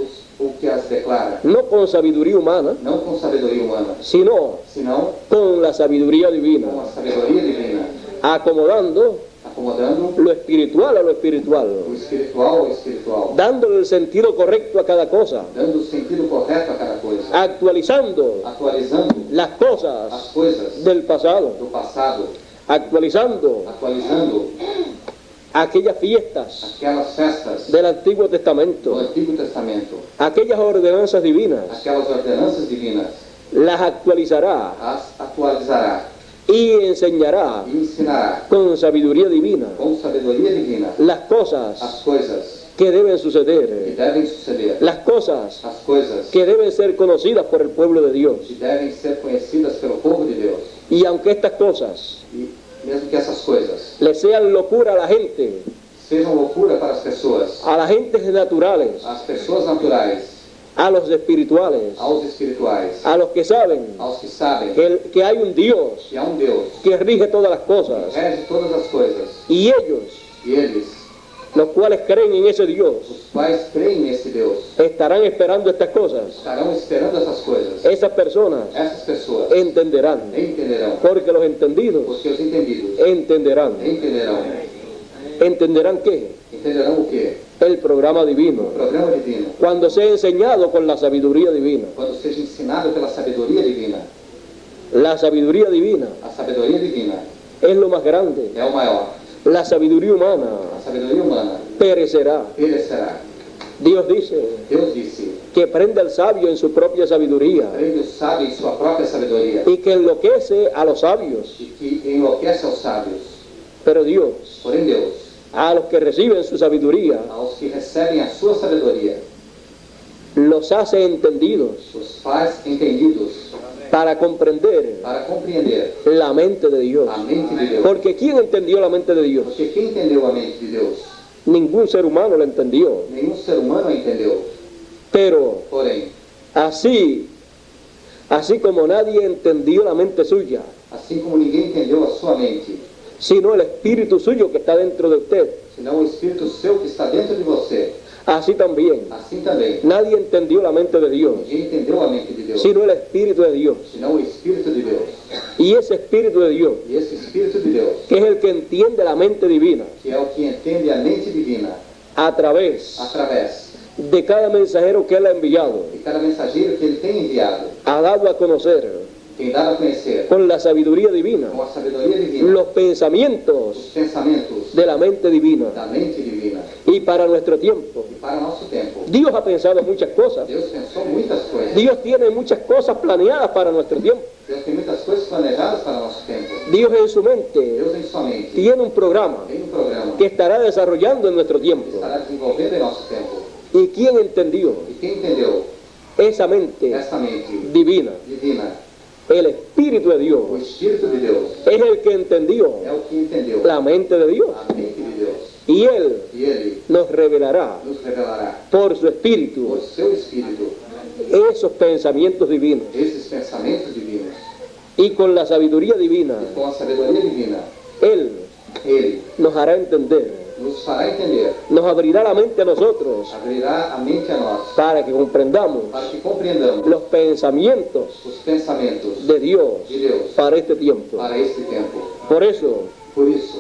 o que as declara, no con sabiduría humana, não com sabedoria humana, sino senão con la sabiduría com divina, a sabedoria divina, acomodando acomodando lo espiritual a lo espiritual, o espiritual ao espiritual, dándole el sentido correcto a cada cosa, dando o sentido correto a cada coisa, actualizando atualizando las as cosas coisas del pasado, do passado, actualizando atualizando aquellas fiestas aquelas festas del Antiguo do Testamento, Antigo Testamento, aquellas ordenanzas divinas, aquelas ordenanças divinas, las actualizará as atualizará y enseñará e ensinará con sabiduría divina com sabedoria divina las as cosas coisas que deben que suceder, devem suceder, las cosas as coisas que deben ser conocidas por el pueblo de Dios. que devem ser conhecidas pelo povo de Deus. Y aunque estas cosas E mesmo que essas coisas le sean locura a la gente, sejam loucura para as pessoas, a las gentes naturales, às pessoas naturais, a los espirituales, aos espirituais, a los que saben aos que sabem que hay un Dios que há um Deus que rige todas las que cosas, rege todas as coisas, y ellos, e eles, los cuales creen en ese Dios, os quais creem nesse Deus, estarán esperando estas cosas. estarão esperando essas coisas. Esas personas Essas pessoas entenderán, entenderão, porque los entendidos porque os entendidos entenderán. ¿Entenderán qué? entenderão o quê? El programa O divino. programa divino, Cuando sea enseñado con la sabiduría divina. quando seja ensinado pela sabedoria divina. La sabiduría divina A sabedoria divina es lo más grande. é o maior. La sabiduría humana A sabedoria humana perecerá. perecerá. Dios dice Deus disse: que prenda el sabio en su propia sabiduría prende o sábio em sua própria sabedoria, y que enloquece a los sabios. e que enlouquece aos sábios. Pero Dios, Porém Deus, a los que reciben su sabiduría, aos que recebem a sua sabedoria, los hace entendidos os faz entendidos para comprender para compreender la mente de Dios. a mente de Deus. Porque ¿quién entendió la mente de Dios? Porque quem entendeu a mente de Deus? Ningún ser humano la entendió. Nenhum ser humano a entendeu. Pero Porém, así como nadie entendió la mente suya, assim como ninguém entendeu a sua mente, sino el espíritu suyo que está dentro de usted, senão o Espírito seu que está dentro de você, así también assim também nadie entendió la mente de Dios, ninguém entendeu a mente de Deus, sino el espíritu de Dios. senão o Espírito de Deus. Y ese espíritu de Dios, E esse Espírito de Deus, que es el que entiende la mente divina que é o que entende a mente divina, a través através de cada mensajero que Él ha enviado, E cada mensageiro que ele tem enviado ha dado a conocer tem dado a conhecer con la sabiduría divina com a sabedoria divina los os pensamientos pensamentos de la mente divina. da mente divina. Y para nuestro tiempo, E para nosso tempo, Dios ha pensado muchas cosas. Deus pensou muitas coisas. Dios tiene muchas cosas planeadas para nuestro tiempo. Deus tem muitas coisas planejadas para nosso tempo. Dios en su mente Deus em sua mente tiene un programa tem um programa que estará desarrollando en nuestro que tiempo. estará desenvolvendo em nosso tempo. ¿Y quién entendió E quem entendeu esa mente essa mente divina? divina? El Espíritu de O Dios Espírito de Deus es el que entendió é o que entendeu la mente de Dios. a mente de Deus. Y Él E Ele nos revelará nos revelará por su por Espíritu seu Espírito esos pensamientos divinos. esses pensamentos divinos. Y con la sabiduría divina, E com a sabedoria divina, Él Ele nos hará entender, nos fará entender, nos abrirá la mente a nosotros abrirá a mente a nós, para que comprendamos para que compreendamos los pensamientos os pensamentos de Dios de Deus para este tiempo. para este tempo. Por eso, Por isso,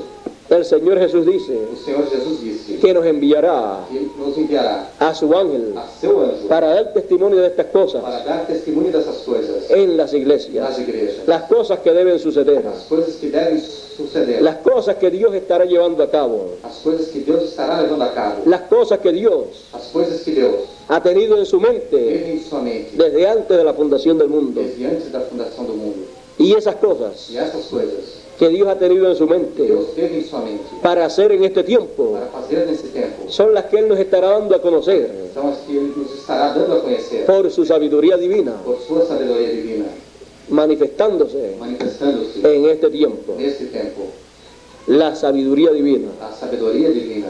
el Señor Jesús dice o Senhor Jesus disse que nos enviará que nos enviará a su ángel a seu anjo para dar testimonio de estas cosas para dar testemunho dessas coisas en las nas iglesias, igrejas, las cosas que deben suceder, as coisas que devem suceder, las cosas que Dios estará llevando a cabo, as coisas que Deus estará levando a cabo, las cosas que Dios as coisas que Deus ha tenido en su mente teve em sua mente desde antes de la fundación del mundo. desde antes da fundação do mundo. Y esas cosas E essas coisas que Dios ha tenido en su que mente Deus teve em sua mente para hacer en este tiempo para fazer nesse tempo son las que Él nos estará dando a conocer são as que Ele nos estará dando a conhecer por su sabiduría divina, por sua sabedoria divina, manifestándose manifestando-se en este tiempo. nesse tempo. La sabiduría divina. A sabedoria divina,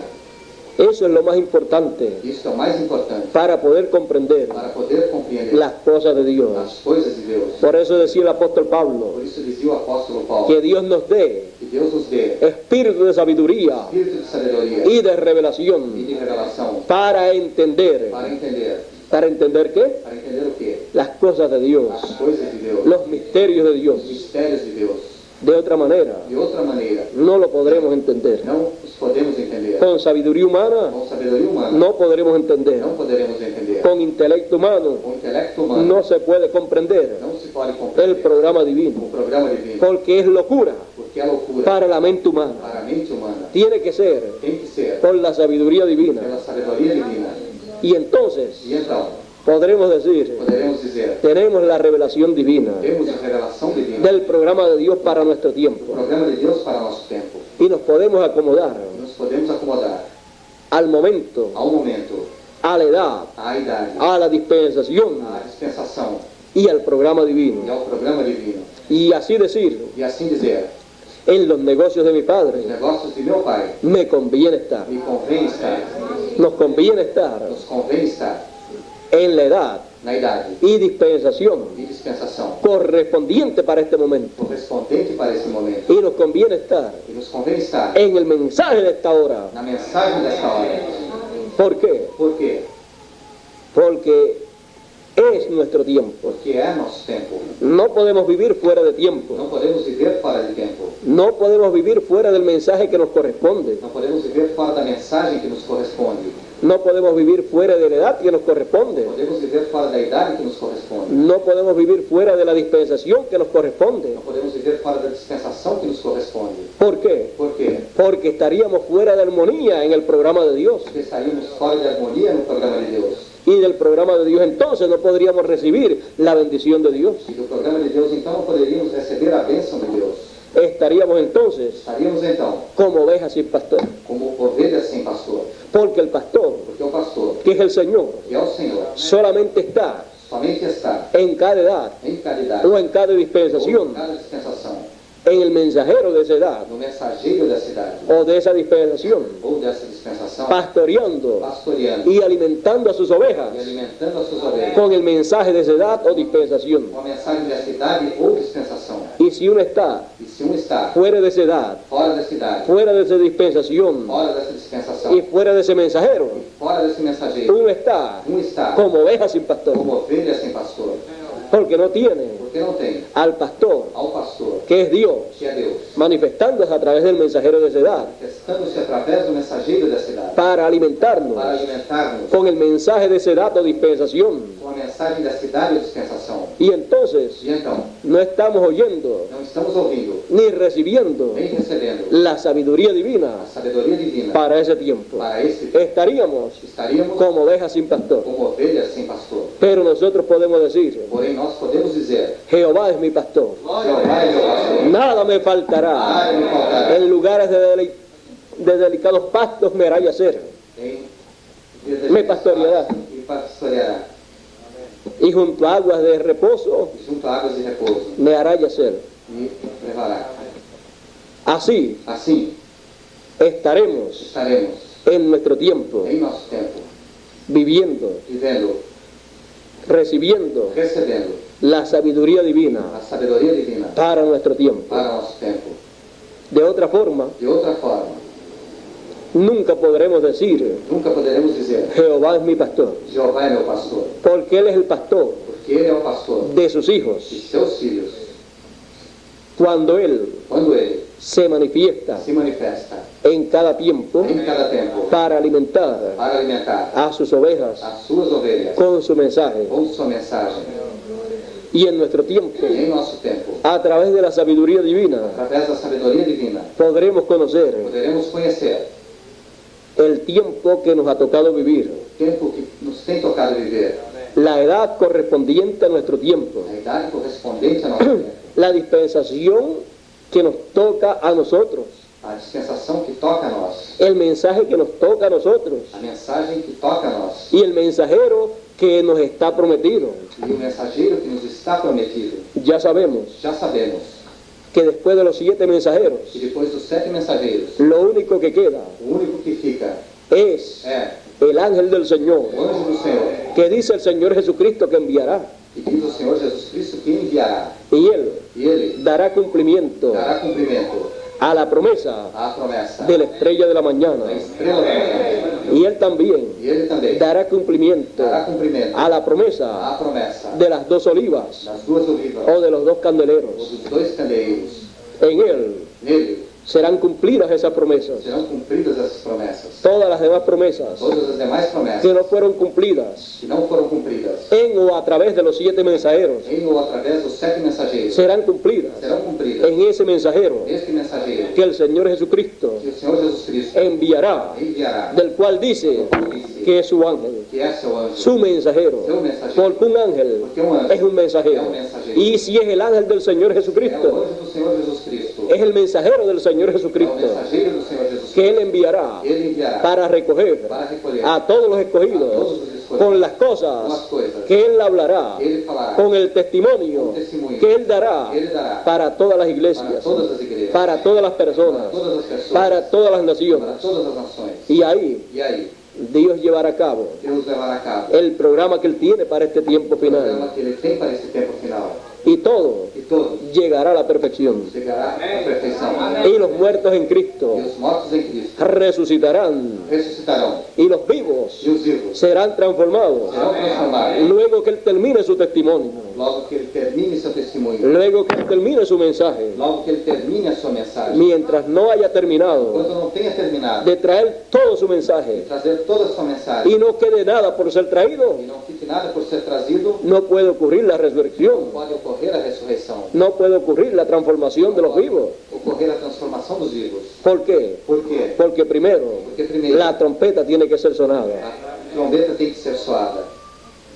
Eso es lo más importante isso é o mais importante para poder comprender para poder compreender las cosas de Dios. as coisas de Deus. Por eso decía el apóstol Pablo Por isso dizia o apóstolo Paulo que Dios nos dé que Deus nos dê espíritu de sabiduría espírito de sabedoria y de e revelación de revelação para entender. para entender. ¿Para entender qué? Para entender o quê? Las cosas de Dios, As coisas de Deus, los misterios de os Dios. mistérios de Deus. De otra manera, De outra maneira, no lo podremos entender. não os podemos entender. Con sabiduría humana, Com sabedoria humana, no podremos entender. não poderemos entender. Con intelecto humano, Com intelecto humano, no se puede comprender não se pode el compreender programa o divino, programa divino. porque es locura Porque a loucura para la mente humana. para a mente humana Tiene que ser tem que ser por la sabiduría divina. pela sabedoria divina. Y entonces E então, podremos decir, poderemos dizer, tenemos la revelación divina temos a revelação divina, del programa de Dios para nuestro o tiempo. programa de Deus para nosso tempo. Y nos podemos acomodar E nos podemos acomodar al momento, ao momento, a la edad, à idade, a la dispensación à dispensação y al programa e divino. ao programa divino. Y así decir, E assim dizer, en los negocios de mi os Padre negócios de meu Pai me conviene estar, me convém estar, nos conviene estar nos convém estar en la edad na idade y dispensación e dispensação correspondiente para este momento. correspondente para esse momento. Y nos conviene estar E nos convém estar en el mensaje de esta hora. na mensagem desta hora. ¿Por qué? Por quê? Porque es nuestro tiempo. Porque é nosso tempo. No podemos vivir fuera de tiempo. Não podemos viver fora de tempo. No podemos vivir fuera del mensaje que nos corresponde. Não podemos viver fora da mensagem que nos corresponde. No podemos vivir fuera de la edad que nos corresponde. Podemos viver fora da idade que nos corresponde. No podemos vivir fuera de la dispensación que nos corresponde. Não podemos viver fora da dispensação que nos corresponde. ¿Por qué? Por quê? Porque estaríamos fuera de armonía en el programa de Dios. Porque estaríamos fora de harmonia no programa de Deus. Y del programa de Dios entonces no podríamos recibir la bendición de Dios. E do programa de Deus, então, não poderíamos receber a bênção de Deus. Estaríamos entonces Estaríamos, então, como ovejas sin pastor. como ovelhas sem pastor. Porque el pastor, Porque o pastor, que es el Señor, que é o Senhor, solamente está somente está en cada edad em cada idade, o en cada ou em dispensación, cada dispensação, en el mensajero de esa edad no mensageiro dessa idade, o de esa dispensación, ou dessa dispensação, pastoreando pastoreando y alimentando a sus ovejas e alimentando as suas ovelhas con el mensaje de esa edad o dispensación. com a mensagem dessa idade ou dispensação. Y si uno está E se um está fuera de esa edad, fora dessa idade, fuera de esa dispensación fora dessa dispensação, y fuera de ese mensajero, fora desse mensageiro, uno está um está como oveja sin pastor. como ovelha sem pastor. Porque no tiene porque não tem al pastor, ao pastor, que es Dios, que é Deus, manifestándose a través del mensajero de esa edad, manifestando-se através do mensageiro dessa idade, para alimentarnos para alimentar-nos con el mensaje de esa edad o dispensación. com a mensagem dessa idade ou dispensação. Y entonces E então, no estamos oyendo não estamos ouvindo, ni recibiendo nem recebendo la sabiduría a divina sabedoria divina para ese tiempo. para esse tempo. Estaríamos Estaríamos como ovejas sin pastor. como ovelhas sem pastor. Pero nosotros podemos decir, Porém, nós podemos dizer, Jehová es mi pastor, Jeová é meu pastor, nada me faltará. nada me faltará. En lugares de delicados pastos me hará yacer, Me pastoreará. E pastoreará. y junto a aguas de reposo E junto a águas de repouso. me hará yacer. E levará. Así Assim, estaremos estaremos en nuestro tiempo, em nosso tempo, viviendo, vivendo, recibiendo recebendo la sabiduría divina a sabedoria divina para nuestro tiempo. para nosso tempo. De otra forma, De outra forma, nunca podremos decir, nunca poderemos dizer, Jehová es mi pastor, Jeová é meu pastor, porque Él es el pastor porque Ele é o pastor de sus de hijos. seus filhos. Cuando Él Quando Ele se manifiesta se manifesta en cada tiempo em cada tempo para alimentar para alimentar a sus ovejas as suas ovelhas con su mensaje, com sua mensagem, y en nuestro tiempo, e em nosso tempo, a través de la sabiduría divina, através da sabedoria divina, podremos conocer poderemos conhecer el tiempo que nos ha tocado vivir, o tempo que nos tem tocado viver, la edad correspondiente a nuestro tiempo, a idade correspondente ao nosso tempo, la dispensación que nos toca a nosotros, a dispensação que toca a nós, el mensaje que nos toca a nosotros a mensagem que toca a nós, y el mensajero que nos está prometido. e o mensageiro que nos está prometido. Ya sabemos Já sabemos que después de los 7 mensajeros, que depois dos 7 mensageiros, lo único que queda o único que fica es é el ángel del Señor, o anjo do Senhor, que dice el Señor Jesucristo que enviará, e diz o Senhor Jesus Cristo que enviará, y Él e Ele dará cumplimiento dará cumprimento a la promesa à promessa de la estrella de la mañana, da estrela da manhã, y Él también e Ele também dará cumplimiento dará cumprimento a la promesa à promessa de las 2 olivas das duas olivas o de los 2 ou candeleros. dos 2 candeeiros. En Él Nele serán cumplidas esas promesas. serão cumpridas essas promessas. Todas las demás promesas Todas as demais que promessas no fueron cumplidas que não foram cumpridas en o a través de los 7 mensajeros em ou através dos 7 mensageiros serán cumplidas serão cumpridas en ese mensajero neste mensageiro que el Señor Jesucristo que o Senhor Jesus Cristo enviará, enviará, del cual dice que es su ángel, que é seu anjo, su mensajero, seu mensageiro. porque un ángel Porque un ángel es un mensajero, es un mensajero. y si es el ángel del Señor É o Jesucristo, anjo do Senhor Jesus Cristo, es el mensajero del Señor é o Jesucristo mensageiro do Senhor Jesus que Cristo. Él enviará Ele enviará para recoger para recolher a todos los a escogidos todos os escolhidos con las com as cosas coisas. que Él hablará, Ele falará con el testimonio com o testemunho que Él dará que Ele dará para todas las para iglesias, todas as igrejas, para todas las para personas, todas as pessoas, para todas las para naciones. todas as nações. Y ahí E aí, Dios llevará a cabo Deus levará a cabo el programa que Él tiene para este tiempo o programa final. que Ele tem para esse tempo final. Y todo E todo llegará a la perfección. chegará à perfeição. Y los muertos en Cristo E os mortos em Cristo resucitarán. ressuscitarão. Y los vivos E os vivos serán transformados. serão transformados. Luego que Él termine su testimonio. Logo que Ele termine seu testemunho. Luego que Él termine su mensaje. Logo que Ele termine a sua mensagem. Mientras no haya terminado Enquanto não tenha terminado de traer todo su mensaje trazer toda a sua mensagem y no quede nada por ser traído, e não fique nada por ser trazido, no puede ocurrir la resurrección. pode ocorrer a ressurreição. No puede ocurrir la transformación de los vivos. Ocorrer a transformação dos vivos. ¿Por qué? Por quê? Porque primero, Porque primeiro la trompeta tiene que ser sonada. a trombeta tem que ser soada.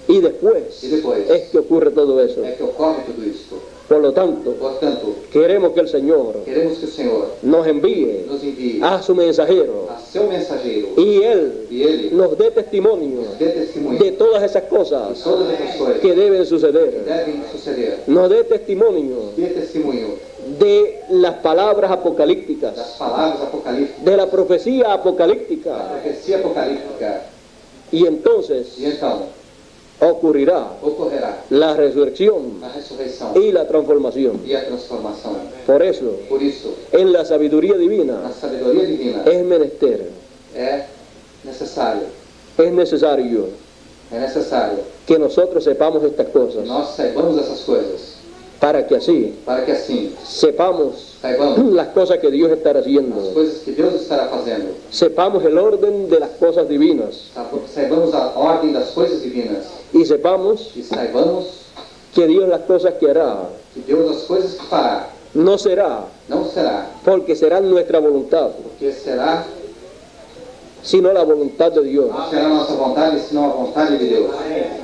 Y después E depois es que ocurre todo eso. é que ocorre tudo isto. Por lo tanto, Portanto, queremos que el Señor queremos que o Senhor nos envíe nos envie a su mensajero a seu mensageiro y Él e Ele nos dé testimonio nos dê testemunho de de todas esas cosas todas essas coisas que deben que suceder. devem suceder. Nos dé testimonio Dê testemunho de las palabras apocalípticas, das palavras apocalípticas, de la profecía da apocalíptica. profecia apocalíptica. Y entonces E então ocurrirá ocorrerá la resurrección a ressurreição y la transformación. e a transformação. Por eso, Por isso, en la sabiduría na divina sabedoria divina es menester, é necessário es necesario é necessário que nosotros sepamos estas que cosas, nós saibamos essas coisas, para que así para que assim sepamos saibamos las cosas que Dios estará as haciendo, coisas que Deus estará fazendo, sepamos el orden de las cosas divinas saibamos a ordem das coisas divinas y sepamos e saibamos que Dios las cosas que hará que Deus as coisas que fará no será não será porque será nuestra voluntad, porque será sino la voluntad de Dios, não será a nossa vontade, senão a vontade de Deus.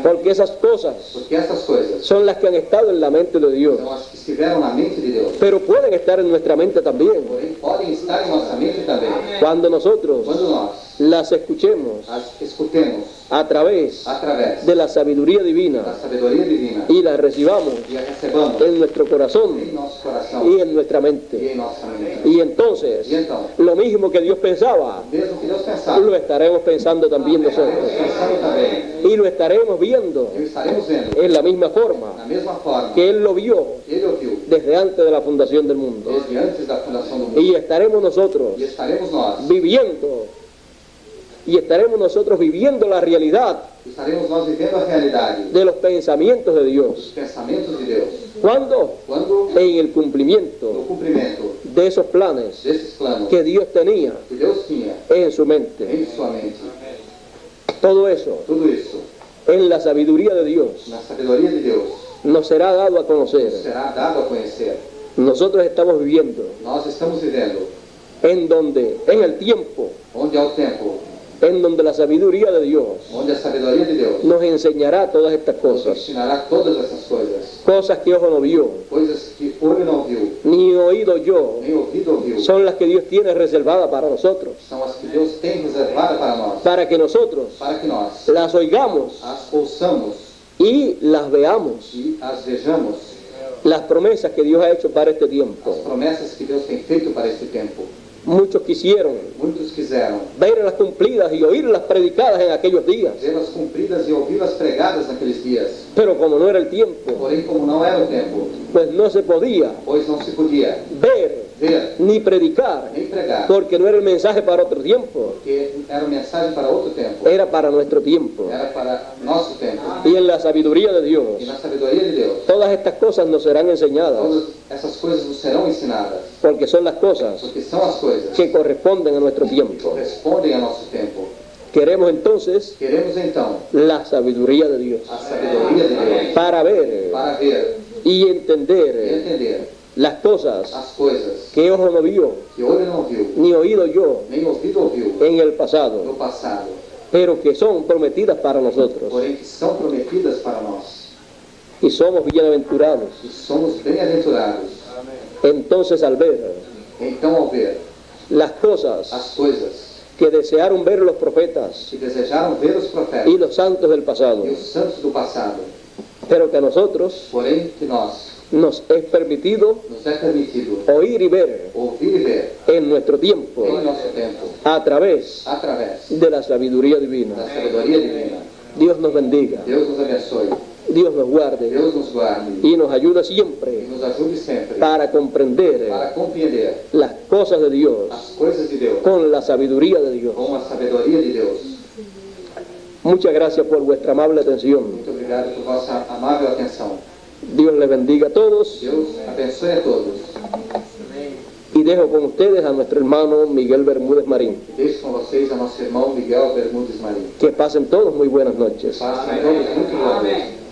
porque esas cosas Porque essas coisas son las que han estado en la mente de Dios, são as que estiveram na mente de Deus, pero pueden estar en nuestra mente también porém podem estar em nossa mente também. cuando nosotros Quando nós las escuchemos as escutemos a través através de la sabiduría da divina sabedoria divina y las recibamos e a recebamos en nuestro em corazón nosso coração y en nuestra e mente. em nossa mente. Y entonces, E então, lo mismo que Dios pensaba, mesmo que Deus pensar, lo estaremos pensando también estaremos nosotros. pensando também, Y lo estaremos viendo e o estaremos vendo en la misma forma na mesma forma que Él lo vio que Ele ouviu desde antes de la fundación del mundo. desde antes da fundação do mundo. Y estaremos nosotros E estaremos nós, viviendo la realidad estaremos nós vivendo a realidade de los pensamientos de dos Dios. pensamentos de Deus. ¿Cuándo? Quando En el no cumplimiento cumprimento de esos planes desses planos que Dios tenía que Deus tinha en su mente. em sua mente, Todo eso, tudo isso, en la sabiduría de Dios, na sabedoria de Deus, nos será dado a conocer. será dado a conhecer. Nosotros estamos viviendo Nós estamos vivendo en el tiempo, onde há o tempo, en donde la sabiduría de Dios onde a sabedoria de Deus nos enseñará todas estas nos cosas, ensinará todas essas coisas, cosas que ojo no vio, coisas que olho não viu, ni oído yo, nem ouvido ouviu, son las que Dios tiene reservadas para nosotros, são as que Deus tem reservada para nós, para que nosotros para que nós las oigamos as ouçamos y las veamos, e as vejamos, las promesas que Dios ha hecho para este as tiempo. promessas que Deus tem feito para este tempo. Muchos quisieron Muitos quiseram verlas cumplidas y oírlas predicadas en aquellos días, vê-las cumpridas e ouvi-las pregadas naqueles dias, pero como no era el tiempo, porém como não era o tempo, pues no se podía pois não se podia ver ver ni predicar, nem pregar, porque no era el mensaje para otro tiempo, porque era mensagem para outro tempo, era para nuestro tiempo. era para nosso tempo. Y en la sabiduría de Dios, E na sabedoria de Deus, todas estas cosas nos serán enseñadas, todas essas coisas nos serão ensinadas, porque son las cosas porque são as coisas que corresponden a nuestro que tiempo. correspondem ao nosso tempo. Queremos entonces Queremos então la sabiduría de Dios a sabedoria de Deus para ver para ver y e entender entender las cosas as coisas que ojo no vio, que olho não viu, ni oído yo nem ouvido ouviu en el no pasado, passado, pero que son prometidas para nosotros. porém que são prometidas para nós. Y somos bienaventurados. E somos bem-aventurados. Entonces, al ver Então, ao ver las cosas as coisas que desearon ver los profetas que desejaram ver os y profetas los santos del pasado, e os santos do passado, pero que a nosotros porém que nós nos es permitido nos é permitido oír y ver ouvir e ver en nuestro tiempo em nosso tempo, a través através de la sabiduría da divina. sabedoria divina. Dios nos bendiga, Deus nos abençoe, Dios nos guarde Deus nos guarde y nos ayude e siempre nos ajude sempre para comprender para compreender las cosas de Dios as coisas de Deus con la sabiduría de Dios. com a sabedoria de Deus. Muchas gracias por vuestra amable atención. Muito obrigado por vossa amável atenção. Dios les bendiga a todos Deus abençoe a todos. y dejo con ustedes a nuestro hermano Miguel Bermúdez Marín. Deixo com vocês a nosso irmão Miguel Bermudes Marim. Que pasen todos muy buenas noches. Façam todos muito boa noite.